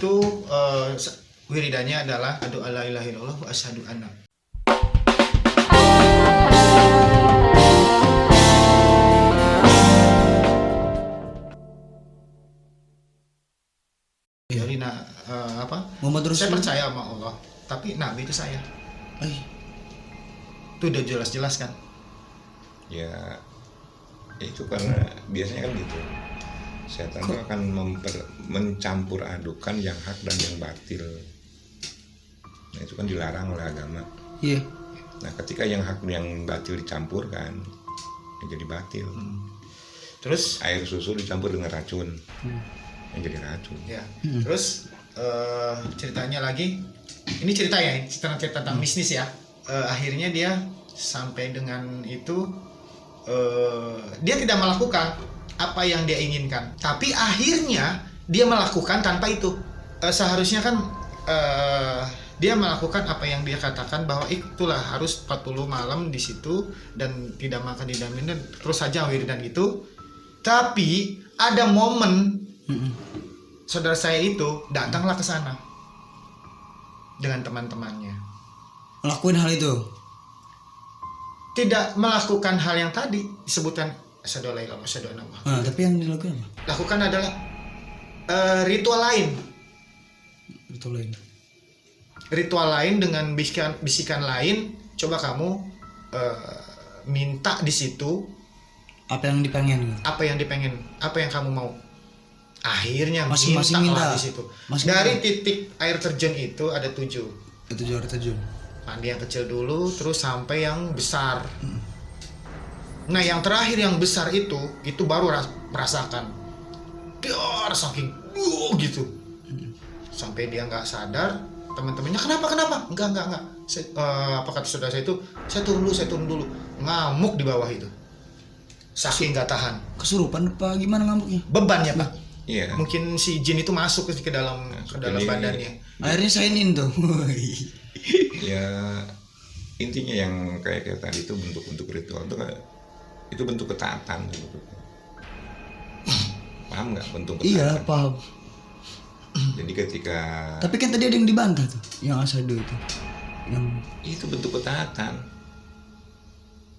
itu wiridannya adalah aduh la ilaha illallah wa asyhadu anna. Jadi Muhammad saya Rasul. percaya sama Allah, tapi Nabi itu saya. Itu udah jelas-jelas kan. Ya itu karena biasanya kan gitu, setan itu akan mencampur adukan yang hak dan yang batil. Nah itu kan dilarang oleh agama. Iya. Nah ketika yang hak dan yang batil dicampurkan, ya jadi batil. Terus Air susu dicampur dengan racun, yang jadi racun. ya. Terus ceritanya lagi, ini cerita tentang bisnis ya. Akhirnya dia sampai dengan itu dia tidak melakukan apa yang dia inginkan, tapi akhirnya dia melakukan tanpa itu. Seharusnya kan dia melakukan apa yang dia katakan bahwa itulah harus 40 malam di situ dan tidak makan tidak minum terus saja wiridan gitu. Tapi ada momen saudara saya itu datanglah ke sana dengan teman-temannya. Lakuin hal itu. Tidak melakukan hal yang tadi disebutkan asyhadu alla ilaha illallah wa asyhadu anna Muhammadan. Tapi yang dilakukan apa? Lakukan adalah ritual lain. Ritual lain dengan bisikan lain. Coba kamu minta di situ Apa yang dipengen? apa yang kamu mau. Akhirnya Masing-masing minta di situ. Masing-masing Dari titik air terjun itu ada 7. Itu juara terjun. Mandi yang kecil dulu, terus sampai yang besar. Nah, yang terakhir yang besar itu baru merasakan. Biar saking gitu. Sampai dia nggak sadar, teman-temannya kenapa? Enggak. Apa kata saudara saya itu? Saya turun dulu. Ngamuk di bawah itu. Saking nggak tahan. Kesurupan apa gimana ngamuknya? Beban ya, Pak. Iya. Mungkin si jin itu masuk ke dalam Jadi- badannya. Akhirnya sainin tuh. Ya intinya yang kayak tadi itu bentuk-bentuk ritual itu bentuk ketaatan sebetulnya. Paham nggak bentuk ketaatan? Iya, paham. Jadi ketika Tapi kan tadi ada yang dibantah tuh, yang asado itu. Yang itu bentuk ketaatan.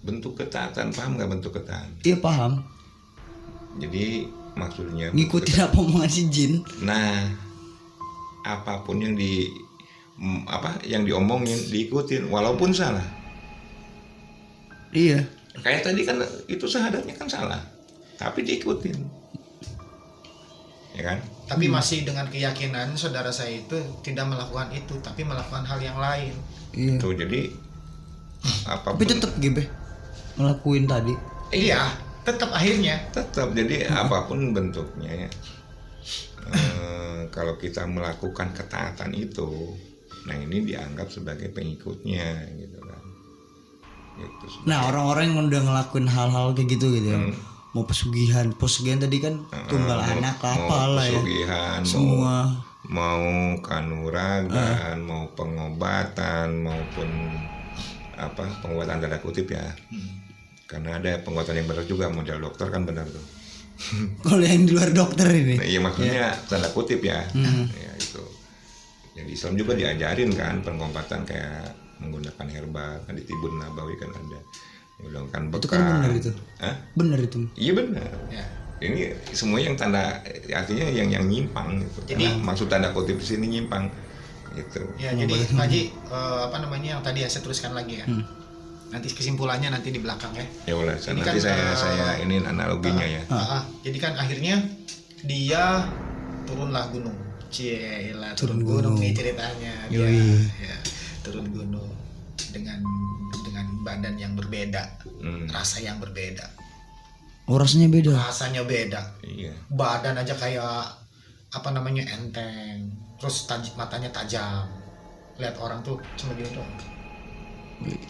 Bentuk ketaatan, paham nggak bentuk ketaatan? iya paham. Jadi maksudnya Ngikutin apa omongan si jin. Nah, apapun yang yang diomongin diikutin walaupun salah. Iya. Kayak tadi kan itu syahadatnya kan salah, tapi diikutin. Ya kan? Tapi masih dengan keyakinan saudara saya itu tidak melakukan itu, tapi melakukan hal yang lain. Iya. Tuh jadi apapun Tapi tetap gitu ngelakuin tadi. Iya, tetap akhirnya. tetap jadi apapun bentuknya ya. Kalau kita melakukan ketaatan itu, nah ini dianggap sebagai pengikutnya gitu kan. Gitu. Nah, orang-orang yang udah ngelakuin hal-hal kayak gitu ya. Mau pesugihan tadi kan tumbal anak apalah ya. Pesugihan, Semua mau kanuragan, mau pengobatan maupun pengobatan tanda kutip ya. Karena ada pengobatan yang benar juga, model dokter kan benar tuh. kalau yang di luar dokter ini. Nah, iya maksudnya tanda kutip ya. Ya itu. Yang di Islam juga diajarin kan pengobatan kayak menggunakan herba, kan di Tibun Nabawi kan ada. Menggunakan bekam. Itu kan benar itu. Hah? Benar itu. Iya benar. Ya. Ini semua yang tanda artinya yang nyimpang gitu. Jadi- Karena maksud tanda kutip di sini nyimpang gitu. Ya, jadi Pak Haji, yang tadi ya saya tuliskan lagi ya. Nanti kesimpulannya nanti di belakang ya. Ya boleh, Ini nanti kan, saya ini analoginya ya. Jadi kan akhirnya dia turunlah gunung. Cielah, turun Turun gunung gunung. nih ceritanya. Dia, Yoi. ya, turun gunung dengan badan yang berbeda, rasa yang berbeda. Oh, rasanya beda. Rasanya beda. Iya. Badan aja kayak enteng, terus matanya tajam. Lihat orang tuh cuma gitu doang.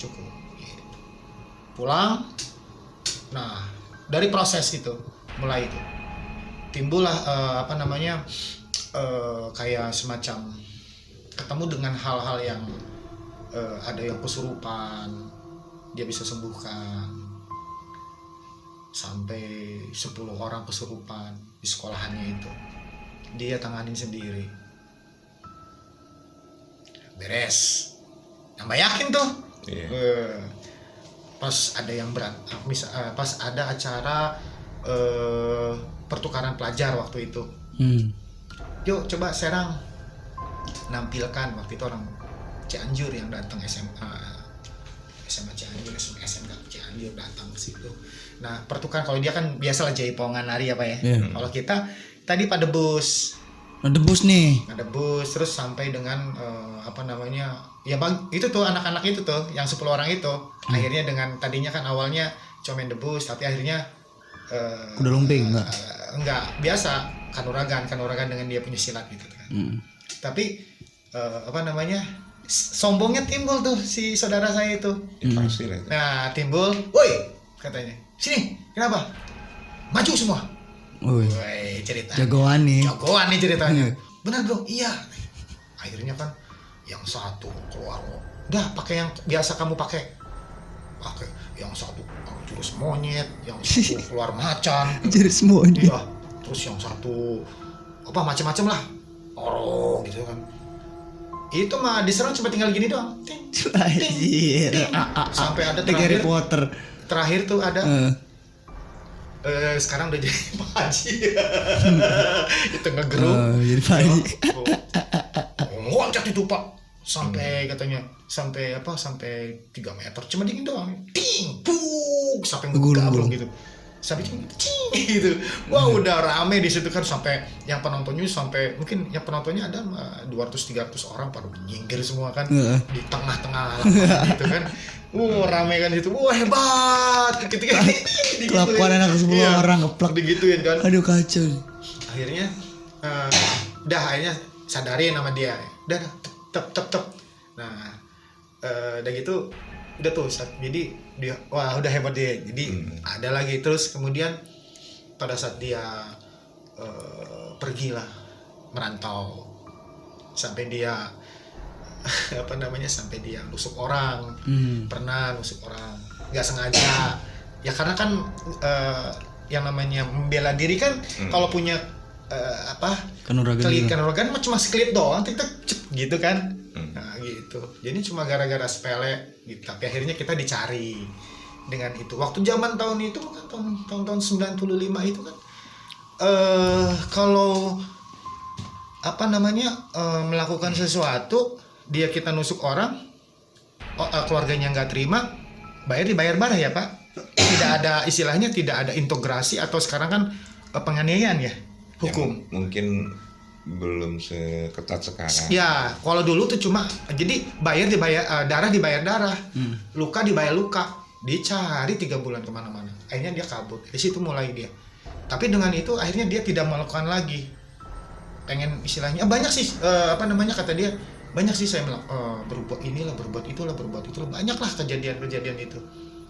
Cukup. Gitu. Pulang. Nah, dari proses itu mulai itu timbullah kayak semacam ketemu dengan hal-hal yang ada yang kesurupan, dia bisa sembuhkan. Sampai 10 orang kesurupan di sekolahannya itu dia tanganin sendiri. beres. Nambah yakin tuh. Iya. Pas ada yang pas ada acara pertukaran pelajar waktu itu. Yuk coba Serang nampilkan, waktu itu orang Cianjur yang datang, SMA Cianjur, SMK Cianjur datang ke situ. Nah pertukaran, kalau dia kan biasa lah jaipongan nari apa ya. Kalau kita tadi pada bus. Ada bus nih. Ada bus terus sampai dengan ya bang itu tuh anak-anak itu tuh yang 10 orang itu akhirnya dengan tadinya kan awalnya cuma main debus tapi akhirnya Kuda lumping enggak biasa kanuragan dengan dia punya silat gitu kan. Tapi sombongnya timbul tuh si saudara saya itu. Pasti lah. Nah timbul, woi katanya, sini kenapa? Maju semua. Woi, cerita. jagoan nih Ceritanya. Benar bro, iya. Akhirnya kan yang satu keluar, udah pakai yang biasa kamu pakai yang satu jurus monyet, yang satu keluar macan, jurus monyet. Iya. Terus yang satu macam-macam lah, oro gitu kan. Itu mah diserang cuma tinggal gini doang, ting, ting, ting. Sampai ada Harry Potter. Terakhir tuh ada. Sekarang udah jadi Pak Haji. Itu ngegeruk. Jadi Pak Haji. Loncat itu Pak. Sampai katanya sampai 3 meter. Cuma dingin doang. Ting, puk, sampai ngegulung gitu. Sampai cing gitu. Wah, udah rame di situ kan, sampai yang penontonnya mungkin yang penontonnya ada 200-300 orang pada nyinggir semua kan di tengah-tengah gitu kan. Rame kan itu. Hebat. Gitu kan. Kelakuan anak 10 orang ngeplak digituin kan. Aduh kacau. Akhirnya akhirnya sadarin sama dia. Udah tep. Nah, udah gitu udah tuh. Jadi dia udah hebat dia. Jadi ada lagi terus kemudian pada saat dia pergilah merantau sampai dia sampai dia nusuk orang. Pernah nusuk orang nggak sengaja ya, karena kan yang namanya membela diri kan kalau punya kanuragan cuma sekelip doang gitu kan. Nah gitu, jadi cuma gara-gara sepele gitu, tapi akhirnya kita dicari dengan itu. Waktu zaman tahun itu kan tahun 95 itu kan kalau melakukan sesuatu dia kita nusuk orang, keluarganya nggak terima, dibayar barah ya Pak. Tidak ada istilahnya, tidak ada integrasi atau sekarang kan penganiayaan ya hukum. Ya, mungkin belum seketat sekarang. Ya kalau dulu tuh cuma jadi darah dibayar darah, luka dibayar luka, dicari 3 bulan kemana-mana. Akhirnya dia kabur. Di situ mulai dia. Tapi dengan itu akhirnya dia tidak melakukan lagi. Pengen istilahnya banyak sih kata dia. Banyak sih saya berbuat inilah, berbuat itulah, banyak lah kejadian itu.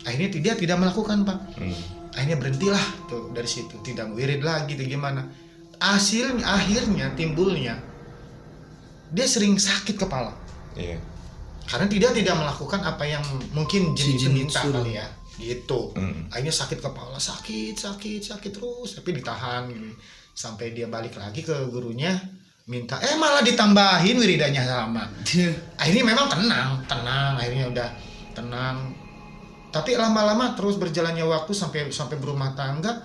Akhirnya dia tidak melakukan Pak. Akhirnya berhentilah tuh dari situ, tidak wirid lagi tuh gimana. Akhirnya timbulnya dia sering sakit kepala. Iya. Karena dia tidak melakukan apa yang mungkin jin itu minta kali ya, gitu. Akhirnya sakit kepala, sakit terus, tapi ditahan gitu. Sampai dia balik lagi ke gurunya minta, malah ditambahin wiridanya sama. Akhirnya memang tenang, akhirnya udah tenang. Tapi lama-lama terus berjalannya waktu sampai berumah tangga,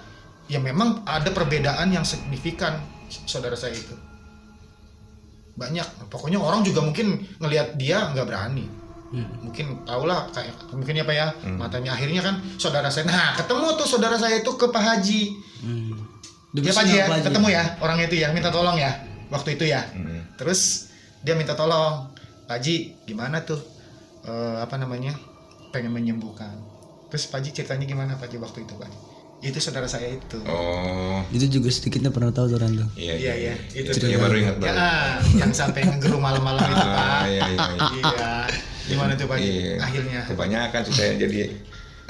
ya memang ada perbedaan yang signifikan saudara saya itu. Banyak, pokoknya orang juga mungkin ngelihat dia nggak berani. Mungkin tahulah kayak mungkin apa ya, matanya. Akhirnya kan saudara saya, ketemu tuh saudara saya itu ke Pak Haji. Ya Pak Haji ya, ketemu ya orang itu ya, minta tolong ya waktu itu ya. Terus dia minta tolong, Pak Haji gimana tuh pengen menyembuhkan. Terus Pak Haji ceritanya gimana Pak Haji waktu itu Pak? Itu saudara saya itu. Oh. Itu juga sedikitnya pernah tahu tuh Rando. Iya. Itu Ceritanya baru ingat banget. Yang sampai ngegeru malam-malam itu Pak. Iya. Gimana tuh Pak? Iya. Akhirnya. Kebanyakan sih saya jadi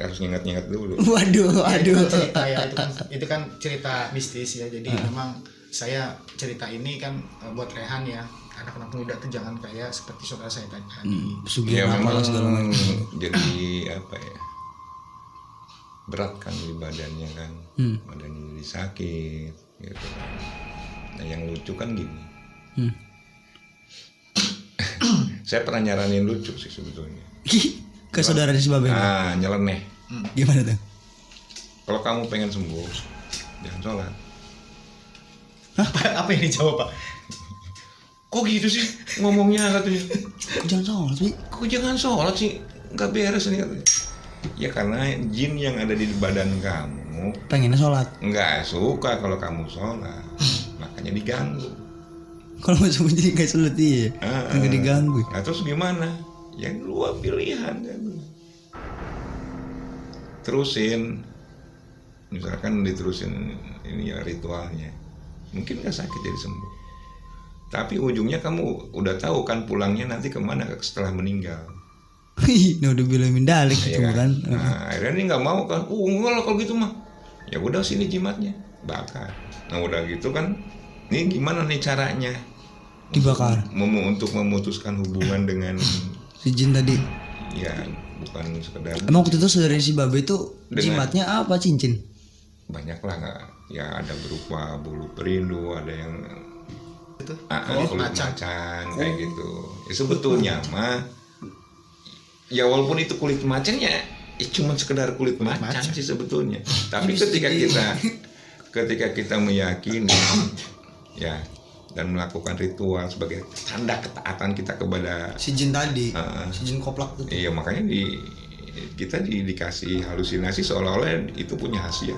harus nginget-nginget dulu. Waduh. Cerita ya, itu kan cerita mistis ya. Jadi memang saya cerita ini kan buat Rehan ya. Anak-anak muda tuh jangan kayak seperti saudara saya tadi. Ya memang jadi apa ya, berat kan di badannya kan, badannya jadi sakit gitu. Nah yang lucu kan gini, Saya pernah nyaranin lucu sih sebetulnya. Ke saudara si Babe. Ah, nyeleneh. Gimana tuh? Kalau kamu pengen sembuh, jangan sholat. Apa yang dijawab, Pak? Kok gitu sih ngomongnya katanya? Jangan sholat sih. Kok jangan sholat sih? Nggak beres nih katanya. Ya karena jin yang ada di badan kamu Pengennya sholat. nggak suka kalau kamu sholat, makanya diganggu. Kalau mau sembuh jadi gak sholat iya. Nggak diganggu. Nah, terus gimana? Ya dua pilihan kan. Terusin, misalkan diterusin ini ya ritualnya, mungkin nggak sakit jadi sembuh. Tapi ujungnya kamu udah tahu kan pulangnya nanti kemana setelah meninggal. Nah udah bilang mindalik Ya gitu kan. Nah, akhirnya ini nggak mau kan. Enggak lah kalau gitu mah. Ya udah sini jimatnya, bakar. Nah udah gitu kan. Ini gimana nih caranya? Dibakar. Untuk memutuskan hubungan dengan Si jin tadi. ya bukan sekedar Emang waktu itu saudara si Babe itu Dengan- jimatnya apa, cincin? banyak lah nggak. Ya ada berupa bulu perindu, ada yang Itu. kulit macan. macan kayak gitu. Ya sebetulnya mah ya walaupun itu kulit macan ya cuma sekedar kulit macan sih sebetulnya. Tapi ketika kita meyakini ya dan melakukan ritual sebagai tanda ketaatan kita kepada Si jin tadi. Si jin koplak itu. iya makanya kita dikasih halusinasi seolah-olah itu punya khasiat.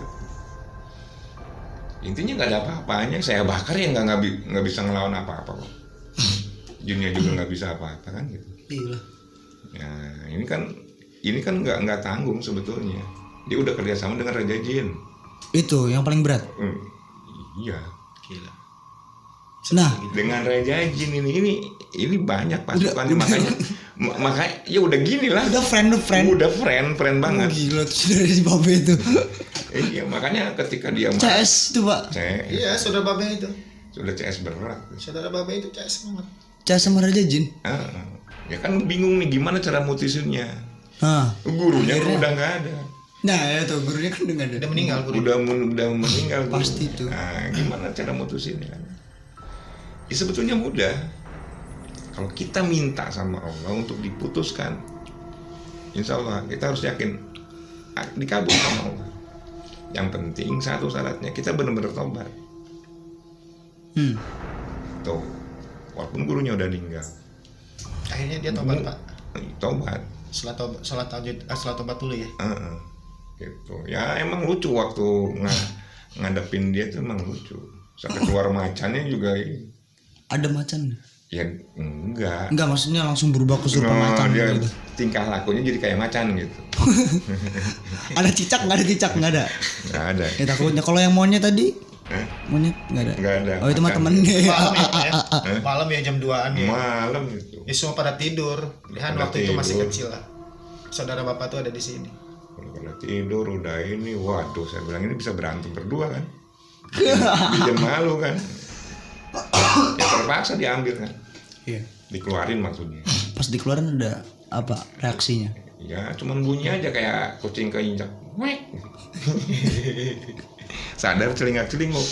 Intinya nggak ada apa-apanya, saya bakar ya nggak bisa ngelawan apa-apa kok. Jinnya juga nggak bisa apa-apa kan gitu. Iya. Ya ini kan nggak tanggung sebetulnya. Dia udah kerjasama dengan Raja Jin. Itu yang paling berat. Iya. Gila. Nah, Dengan Raja Jin ini banyak pasukannya makanya ya udah gini lah. udah friend. Udah friend banget. Gila tuh saudara si Babe itu. Iya makanya ketika dia CS tuh, Pak. Iya, saudara Babe itu. sudah CS berat. Saudara Babe itu CS banget. CS sama Raja Jin. Ya kan bingung nih gimana cara mutusinnya. Gurunya kan udah nggak ada. Nah, ya tuh gurunya kan udah nggak ada. Udah meninggal guru. Udah meninggal. Guru. Pasti tuh. Nah, gimana cara mutusinnya? Ya sebetulnya mudah. Kalau kita minta sama Allah untuk diputuskan, insya Allah kita harus yakin dikabul sama Allah. Yang penting satu syaratnya kita benar-benar tobat. Tuh, walaupun gurunya udah meninggal. Akhirnya dia tobat, Pak. Tobat. Salat tobat dulu ya. Gitu. Ya emang lucu waktu ngadepin dia tuh emang lucu. Sampai keluar macannya juga ini. Ada macan. Ya enggak. Enggak, maksudnya langsung berubah kesurupan macan dia gitu. tingkah lakunya jadi kayak macan gitu. Ada cicak? Nggak ada cicak, nggak ada. Nggak ada. Ya takutnya kalau yang monyet tadi, monyet nggak ada. Nggak ada. Oh itu mah Macan. temennya. Malam ya, Pak, ya. Malam ya jam 2-an ya. Malam gitu. Ya semua pada tidur. Lihat Pada waktu itu masih tidur. kecil lah. Saudara bapak tuh ada di sini. Kalau pada tidur udah ini, waduh saya bilang ini bisa berantem berdua kan. Bikin malu kan. Ya terpaksa diambil kan. Iya. Dikeluarin maksudnya. Pas dikeluarin ada apa reaksinya? Ya cuman bunyi aja kayak kucing keinjak. Wek. Sadar celingak-celinguk.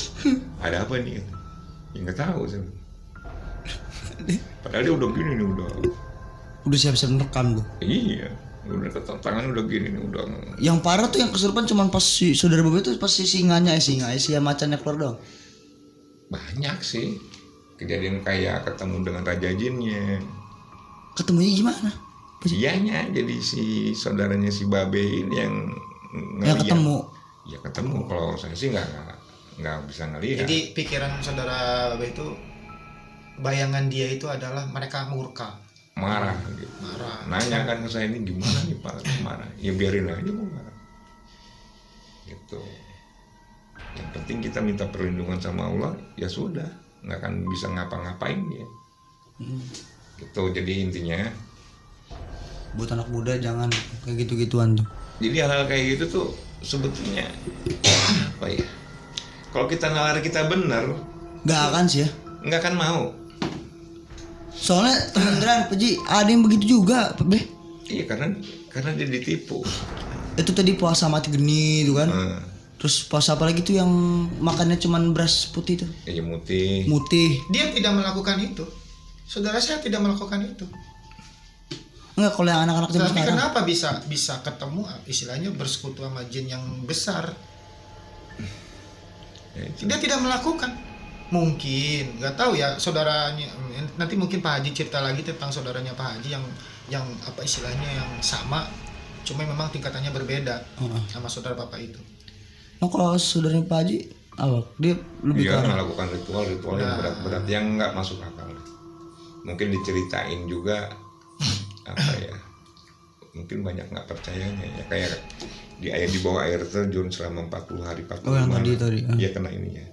Ada apa ini? Ya nggak tahu sih. Padahal dia udah gini nih Udah siap-siap merekam tuh. Iya, udah tangan udah gini nih udah. Yang parah tuh yang kesurupan cuman pas si saudara Babe itu pas si singanya si macannya keluar doang. Banyak sih kejadian kayak ketemu dengan Raja Jinnya. Ketemunya gimana? Ianya jadi si saudaranya si Babe ini yang Ya ketemu. Ya ketemu. Kalau saya sih nggak bisa ngelihat. Jadi pikiran saudara Babe itu, bayangan dia itu adalah mereka murka, marah gitu. marah. Nanya kan ke saya ini gimana nih Pak marah. Ya biarin aja mau marah. Gitu. Yang penting kita minta perlindungan sama Allah, ya sudah, nggak akan bisa ngapa-ngapain dia. Gitu. Jadi intinya. Buat anak muda jangan kayak gitu-gituan tuh. Jadi hal-hal kayak gitu tuh sebetulnya apa ya? Kalau kita nalar kita benar, Gak akan sih ya. nggak akan mau. Soalnya beneran Peji ada yang begitu juga, Be. Iya karena dia ditipu. Itu tadi puasa mati geni itu kan. Terus puasa apa lagi tuh yang makannya cuman beras putih tuh. Ya mutih. Mutih. Dia tidak melakukan itu. Saudara saya tidak melakukan itu. Enggak, kalau yang anak-anak zaman Tapi sekarang. kenapa bisa ketemu istilahnya bersekutu sama jin yang besar? Ya, itu. Dia tidak melakukan. Mungkin nggak tahu ya saudaranya. Nanti mungkin Pak Haji cerita lagi tentang saudaranya Pak Haji yang apa istilahnya yang sama, cuma memang tingkatannya berbeda sama saudara bapak itu. Nah, kalau saudaranya Pak Haji, apa? Dia lebih Dia ke melakukan ritual yang berat-berat yang nggak masuk akal. Mungkin diceritain juga apa ya? Mungkin banyak nggak percayanya ya, kayak di bawah air terjun selama 40 hari 40 yang malam. tadi. Dia kena ininya.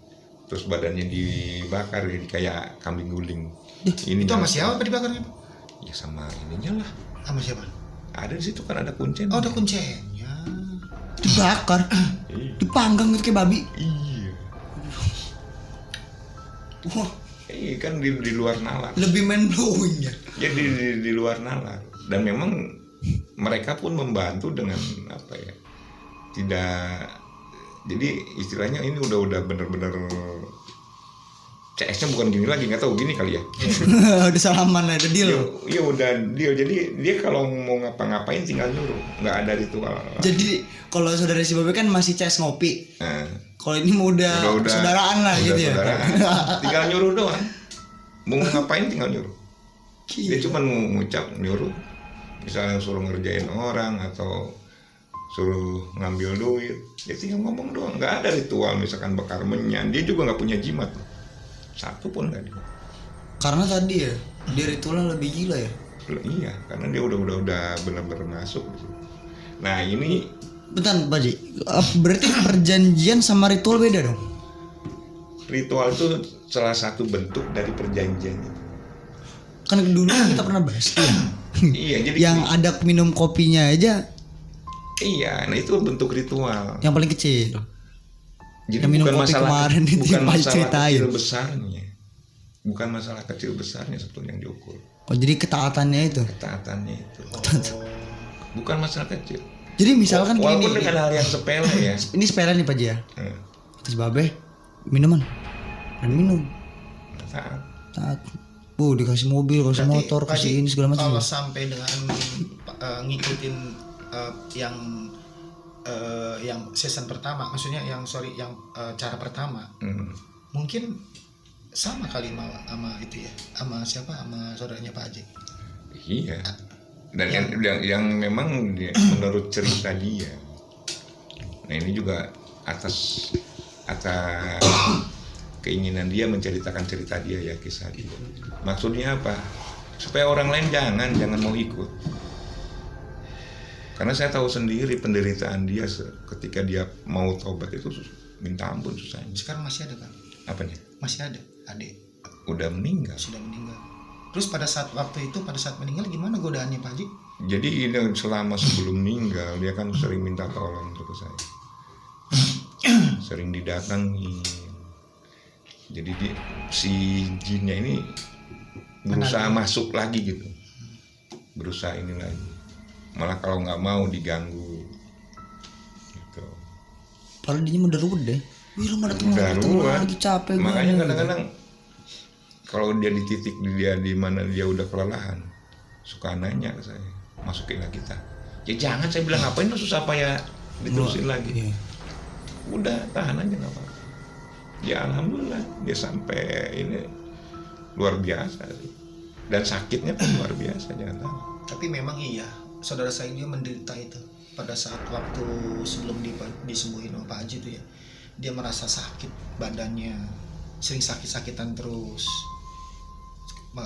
Terus badannya dibakar jadi kayak kambing guling. Itu sama siapa dibakarnya? Ya sama ininya lah. Sama siapa? Ada di situ kan ada kuncen. Oh, ada kuncinya. dibakar, Iya. dipanggang gitu kayak babi. Iya. Wah, Iya kan di luar nalar. lebih mind blowing ya. Jadi di luar nalar. Dan memang mereka pun membantu dengan apa ya? Tidak. Jadi istilahnya ini udah bener-bener CS-nya bukan gini lagi, nggak tahu gini kali ya. Udah salaman ada deal. Iya udah deal. Jadi dia kalau mau ngapa-ngapain tinggal nyuruh, nggak ada ritual. Jadi kalau saudara si Babe kan masih CS ngopi. Nah, Kalau ini mau udah saudaraan lah udah gitu ya. saudaraan. Tinggal nyuruh doang. Mau ngapain tinggal nyuruh. Dia cuma ngucap nyuruh. Misalnya suruh ngerjain orang atau suruh ngambil duit, dia tinggal ngomong doang. Nggak ada ritual misalkan bakar menyan. Dia juga nggak punya jimat. Satu pun nggak dia. Karena tadi ya dia ritualnya lebih gila ya. Iya, karena dia udah benar-benar masuk. Nah ini Bentar Pak Ji, berarti perjanjian sama ritual beda dong? ritual itu salah satu bentuk dari perjanjian. Kan dulu kita pernah bahas tuh ya. Iya, jadi Yang ada minum kopinya aja iya, nah itu bentuk ritual. yang paling kecil. Jadi Yang minum bukan kopi masalah kemarin itu bukan yang Pak masalah ceritain. kecil besarnya. Bukan masalah kecil besarnya sebetulnya yang diukur. Oh jadi ketaatannya itu. Ketaatannya itu. Bukan masalah kecil. Jadi misalkan Walaupun gini, dengan hal yang sepele ya. ini sepele nih Pak Ji ya. Hmm, Terus Babe minuman dan minum. taat. Taat. Dikasih mobil, kasih Berarti, motor, Pak kasih Haji, ini segala macam. Kalau sampai dengan ngikutin yang season pertama, maksudnya yang cara pertama, Hmm. mungkin sama kali sama itu ya, sama siapa, sama saudaranya Pak Haji. Iya. Dan yang memang menurut cerita dia. Nah ini juga atas keinginan dia menceritakan cerita dia ya, kisah dia. Maksudnya apa? Supaya orang lain jangan mau ikut. Karena saya tahu sendiri penderitaan dia ketika dia mau tobat itu minta ampun susahnya. Sekarang masih ada kan? Apanya? Masih ada, adik Udah meninggal. sudah meninggal. Terus pada saat meninggal gimana godaannya Pak Haji? Jadi ini selama sebelum meninggal dia kan sering minta tolong ke saya. Sering didatangi. Jadi si jinnya ini berusaha masuk lagi gitu. Berusaha ini lagi. Malah kalau nggak mau diganggu. Gitu. Padahal dia udah ruwet deh. Wih, lu datang Darurat. lagi capek gue. Makanya kadang-kadang kalau dia di titik dia di mana dia udah kelelahan, suka nanya ke saya, masukin lagi kita. Ya jangan, saya bilang ngapain lu susah payah diterusin lagi. Iya. Udah tahan aja nggak apa-apa. Ya alhamdulillah dia sampai ini luar biasa sih. Dan sakitnya pun luar biasa, jangan tahu. Tapi memang iya, saudara saya dia menderita itu pada saat waktu sebelum disembuhin sama Pak Haji itu ya, dia merasa sakit badannya, sering sakit-sakitan terus.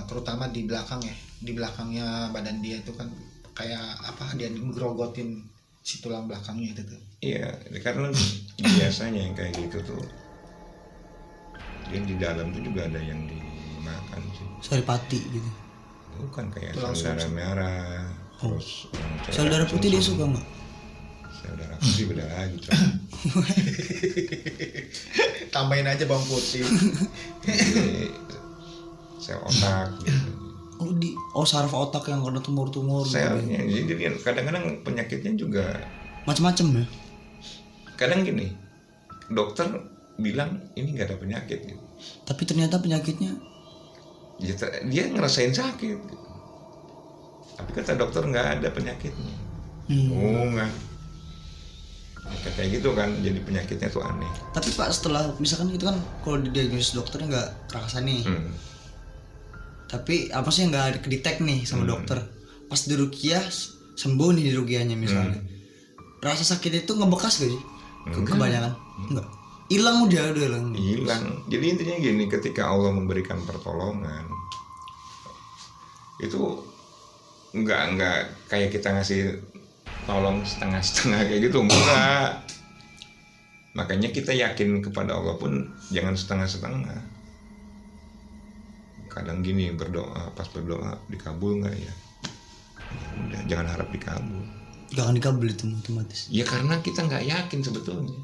Terutama di belakang ya, di belakangnya badan dia itu kan kayak apa, dia ngegrogotin si tulang belakangnya itu tuh. Iya, karena biasanya yang kayak gitu tuh dia di dalam tuh juga ada yang dimakan sih. Saripati gitu. Bukan kayak Tulang sel darah sumsum. merah, terus Sel darah putih dia suka nggak? Sel darah putih beda lagi coy. Tambahin aja bawang putih. Jadi, sel otak gitu. Saraf otak yang kena tumor-tumor gitu. Selnya, jadi kadang-kadang penyakitnya juga Macem-macem ya. kadang gini, dokter bilang ini nggak ada penyakit gitu. Tapi ternyata penyakitnya Dia ngerasain sakit gitu. Tapi kata dokter nggak ada penyakitnya. Oh nggak. Kayak gitu kan, jadi penyakitnya tuh aneh. Tapi Pak, setelah misalkan itu kan kalau didiagnosis dokternya nggak kerasa nih, tapi apa sih yang nggak kedetek nih sama dokter, pas di ruqyah sembuh nih di ruqyahnya misalnya, rasa sakit itu ngebekas gak sih? Kebanyakan enggak, hilang udah hilang. Jadi intinya gini, ketika Allah memberikan pertolongan itu nggak kayak kita ngasih tolong setengah-setengah kayak gitu, enggak. Makanya kita yakin kepada Allah pun jangan setengah-setengah. Kadang gini, berdoa, pas berdoa dikabul nggak ya? Ya udah, jangan harap dikabul. Jangan dikabul itu otomatis. Ya karena kita nggak yakin sebetulnya.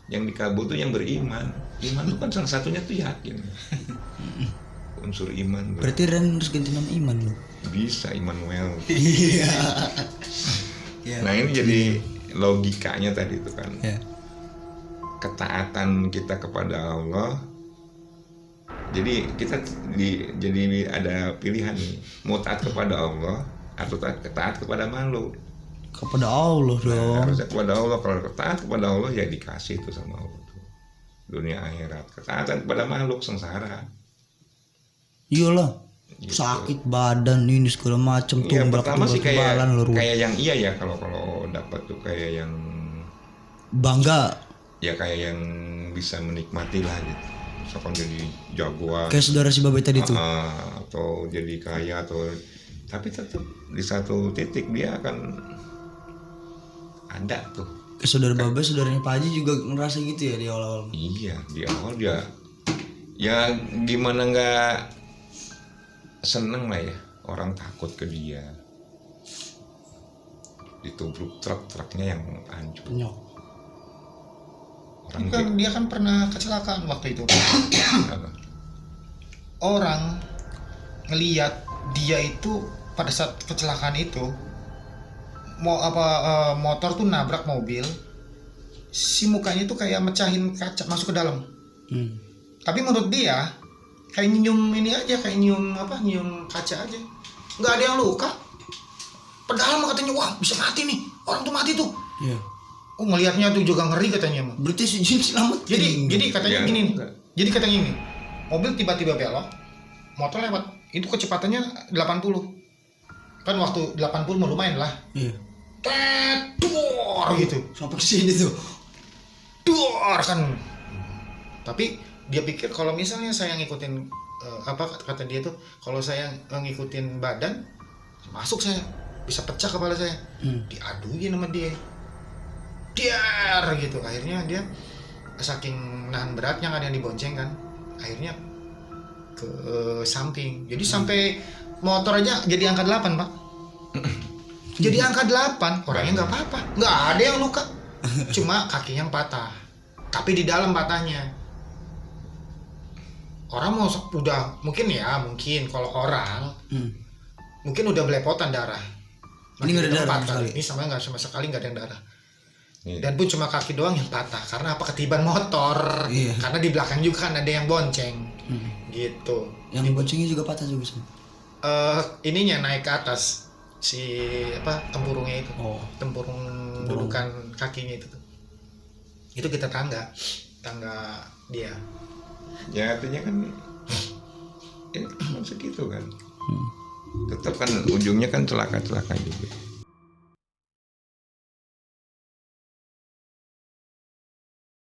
Yang dikabul tuh yang beriman. Iman tuh kan salah satunya tuh yakin. Unsur iman. Berarti Ren harus ganti nama Iman loh. Bisa, Immanuel. Iya. Nah ini jadi logikanya tadi itu kan. Ya. Ketaatan kita kepada Allah. Jadi kita jadi ada pilihan nih, mau taat kepada Allah atau taat kepada makhluk. Kepada Allah dong. Harusnya kepada Allah. Kalau taat kepada Allah ya dikasih itu sama Allah tuh. Dunia akhirat. Ketaatan kepada makhluk sengsara. Iyalah. Gitu. Sakit badan ini segala macam tuh. Ya pertama sih kayak lu. yang iya ya, kalau dapat tuh kayak yang Bangga. ya kayak yang bisa menikmati lah gitu. Misalkan jadi jagoan. Kayak saudara si Babe tadi tuh. Atau jadi kaya atau, tapi tetap di satu titik dia akan ada tuh. Kayak saudara Babe, saudaranya Pak Haji juga ngerasa gitu ya di awal-awal. Iya, di awal dia ya gimana nggak seneng lah ya, orang takut ke dia, ditubruk truknya yang hancur. Penyok. Orang Kan dia kan pernah kecelakaan waktu itu. apa? Orang ngelihat dia itu pada saat kecelakaan itu motor tuh nabrak mobil, si mukanya tuh kayak mecahin kaca masuk ke dalam. Tapi menurut dia kayak nyium ini aja, kayak nyium kaca aja, nggak ada yang luka. Padahal mah katanya wah bisa mati nih, orang tuh mati tuh. Iya. Oh ngelihatnya tuh juga ngeri katanya mah. Berarti si Jin selamat. Jadi katanya Ya, gini nih. enggak. Jadi katanya gini, mobil tiba-tiba belok, motor lewat, itu kecepatannya 80. Kan waktu 80 mah lumayan lah. Iya. Dor gitu. Sampai sini tuh. Dor kan. Tapi dia pikir kalau misalnya saya ngikutin apa kata dia tuh, kalau saya ngikutin badan, masuk saya bisa pecah kepala saya. Diaduin sama dia. Diar gitu. Akhirnya dia saking nahan beratnya kan yang dibonceng kan, akhirnya ke samping. Jadi sampai motor aja jadi angka 8 Pak. Jadi angka 8, orangnya nggak apa-apa, nggak ada yang luka, cuma kakinya yang patah, tapi di dalam patahnya. Orang mau udah mungkin kalau orang mungkin udah belepotan darah. Ini nggak ada darah sama sekali. Ini sama sekali nggak ada yang darah. Iya. Dan pun cuma kaki doang yang patah karena apa? Ketiban motor. Iya. Karena di belakang juga kan ada yang bonceng. Gitu. Yang boncengnya juga patah juga sih. Ininya naik ke atas si tempurungnya itu. Oh. Tempurung dudukan kakinya itu tuh. Itu kita tangga dia. Ya artinya kan ya cuma segitu kan. Tetap kan ujungnya kan celaka juga.